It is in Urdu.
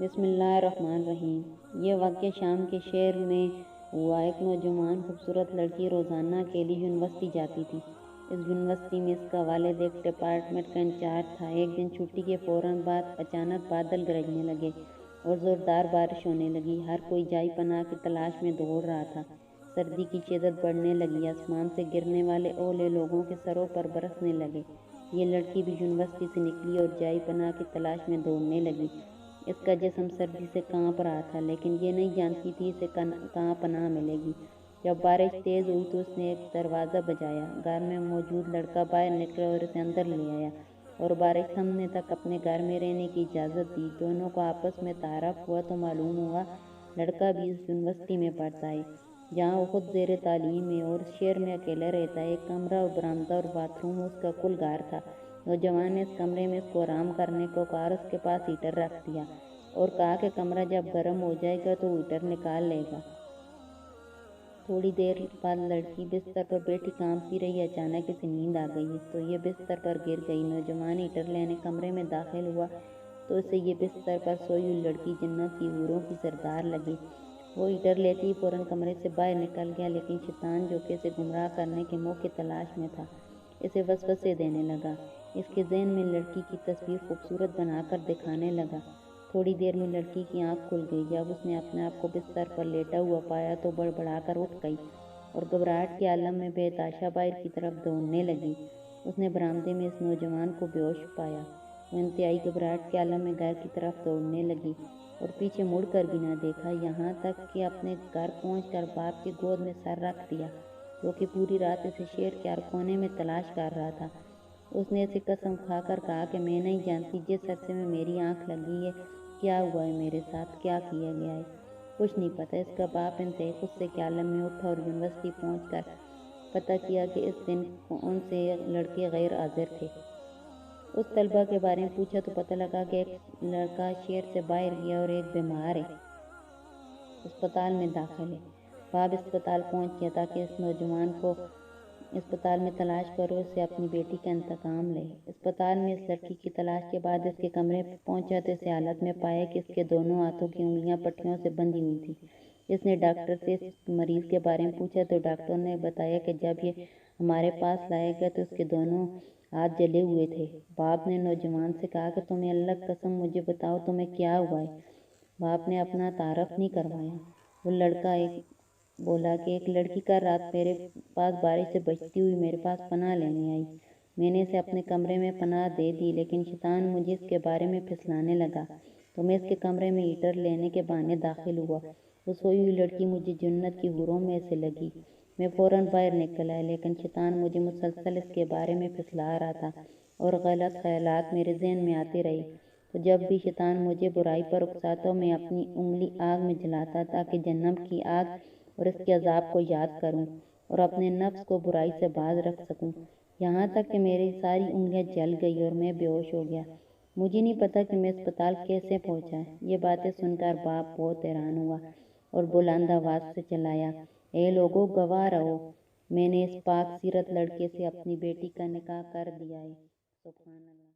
بسم اللہ الرحمن الرحیم۔ یہ واقعہ شام کے شہر میں ہوا۔ ایک نوجوان خوبصورت لڑکی روزانہ کے لیے یونیورسٹی جاتی تھی۔ اس یونیورسٹی میں اس کا والد ایک ڈپارٹمنٹ کا انچارج تھا۔ ایک دن چھٹی کے فوراً بعد اچانک بادل گرجنے لگے اور زوردار بارش ہونے لگی۔ ہر کوئی جائے پناہ کی تلاش میں دوڑ رہا تھا۔ سردی کی شدت بڑھنے لگی۔ آسمان سے گرنے والے اولے لوگوں کے سروں پر برسنے لگے۔ یہ لڑکی بھی یونیورسٹی سے نکلی اور جائے پناہ کی تلاش میں دوڑنے لگی۔ اس کا جسم سردی سے کانپ رہا تھا، لیکن یہ نہیں جانتی تھی اسے کہاں پناہ ملے گی۔ جب بارش تیز ہوئی تو اس نے ایک دروازہ بجایا۔ گھر میں موجود لڑکا باہر نکلا اور اسے اندر لے آیا اور بارش تھمنے تک اپنے گھر میں رہنے کی اجازت دی۔ دونوں کو آپس میں تعارف ہوا تو معلوم ہوا لڑکا بھی اس یونیورسٹی میں پڑھتا ہے جہاں وہ خود زیر تعلیم ہے اور اس شہر میں اکیلا رہتا ہے۔ ایک کمرہ اور برآمدہ اور باتھ روم اس کا کل گھر تھا۔ نوجوان نے اس کمرے میں اس کو آرام کرنے کو کہا اور اس کے پاس ہیٹر رکھ دیا اور کہا کہ کمرہ جب گرم ہو جائے گا تو وہ ہیٹر نکال لے گا۔ تھوڑی دیر بعد لڑکی بستر پر بیٹھی کانپتی رہی۔ اچانک اسے نیند آ گئی تو یہ بستر پر گر گئی۔ نوجوان ہیٹر لینے کمرے میں داخل ہوا تو اسے یہ بستر پر سوئی ہوئی لڑکی جنت کی حوروں کی سردار لگی۔ وہ ہیٹر لیتے ہی فوراً کمرے سے باہر نکل گیا، لیکن شیطان جو کہ اسے گمراہ کرنے کے موقع تلاش میں تھا اسے وسوسے دینے لگا۔ اس کے ذہن میں لڑکی کی تصویر خوبصورت بنا کر دکھانے لگا۔ تھوڑی دیر میں لڑکی کی آنکھ کھل گئی۔ جب اس نے اپنے آپ کو بستر پر لیٹا ہوا پایا تو بڑبڑا کر اٹھ گئی اور گھبراہٹ کے عالم میں بے تحاشا باہر کی طرف دوڑنے لگی۔ اس نے برآمدے میں اس نوجوان کو بے ہوش پایا۔ وہ انتہائی گھبراہٹ کے عالم میں گھر کی طرف دوڑنے لگی اور پیچھے مڑ کر بھی نہ دیکھا، یہاں تک کہ اپنے گھر پہنچ کر باپ کی گود میں سر رکھ دیا، جو کہ پوری رات اسے شہر کے ہر کونے میں تلاش کر رہا تھا۔ اس نے اسے قسم کھا کر کہا کہ میں نہیں جانتی جس عرصے میں میری آنکھ لگی ہے کیا ہوا ہے میرے ساتھ، کیا کیا گیا ہے، کچھ نہیں پتا۔ اس کا باپ انتہائی غصے کے عالم میں اٹھا اور یونیورسٹی پہنچ کر پتہ کیا کہ اس دن کون سے لڑکے غیر حاضر تھے۔ اس طلبہ کے بارے میں پوچھا تو پتہ لگا کہ ایک لڑکا شہر سے باہر گیا اور ایک بیمار ہے، اسپتال میں داخل ہے۔ باپ اسپتال پہنچ گیا تاکہ اس نوجوان کو اسپتال میں تلاش کرے اور اسے اپنی بیٹی کا انتقام لے۔ اسپتال میں اس لڑکی کی تلاش کے بعد اس کے کمرے پہنچا تو اس حالت میں پایا کہ اس کے دونوں ہاتھوں کی انگلیاں پٹیوں سے بندھی ہوئی تھیں۔ اس نے ڈاکٹر سے اس مریض کے بارے میں پوچھا تو ڈاکٹر نے بتایا کہ جب یہ ہمارے پاس لایا گیا تو اس کے دونوں ہاتھ جلے ہوئے تھے۔ باپ نے نوجوان سے کہا کہ تمہیں اللہ کی قسم مجھے بتاؤ تمہیں کیا ہوا ہے۔ باپ نے اپنا تعارف نہیں کروایا۔ وہ لڑکا بولا کہ ایک لڑکی کل رات میرے پاس بارش سے بچتی ہوئی میرے پاس پناہ لینے آئی۔ میں نے اسے اپنے کمرے میں پناہ دے دی، لیکن شیطان مجھے اس کے بارے میں پھسلانے لگا تو میں اس کے کمرے میں ہیٹر لینے کے بہانے داخل ہوا۔ وہ سوئی ہوئی لڑکی مجھے جنت کی حوروں میں سے لگی۔ میں فوراً باہر نکل آیا، لیکن شیطان مجھے مسلسل اس کے بارے میں پھسلا رہا تھا اور غلط خیالات میرے ذہن میں آتے رہے۔ تو جب بھی شیطان مجھے برائی پر اکساتا میں اپنی انگلی آگ میں جلاتا تاکہ جہنم کی آگ اور اس کے عذاب کو یاد کروں اور اپنے نفس کو برائی سے باز رکھ سکوں، یہاں تک کہ میری ساری انگلیاں جل گئی اور میں بے ہوش ہو گیا۔ مجھے نہیں پتا کہ میں اسپتال کیسے پہنچا۔ یہ باتیں سن کر باپ بہت حیران ہوا اور بلند آواز سے چلایا، اے لوگو گواہ رہو، میں نے اس پاک سیرت لڑکے سے اپنی بیٹی کا نکاح کر دیا ہے۔ سبحان اللہ۔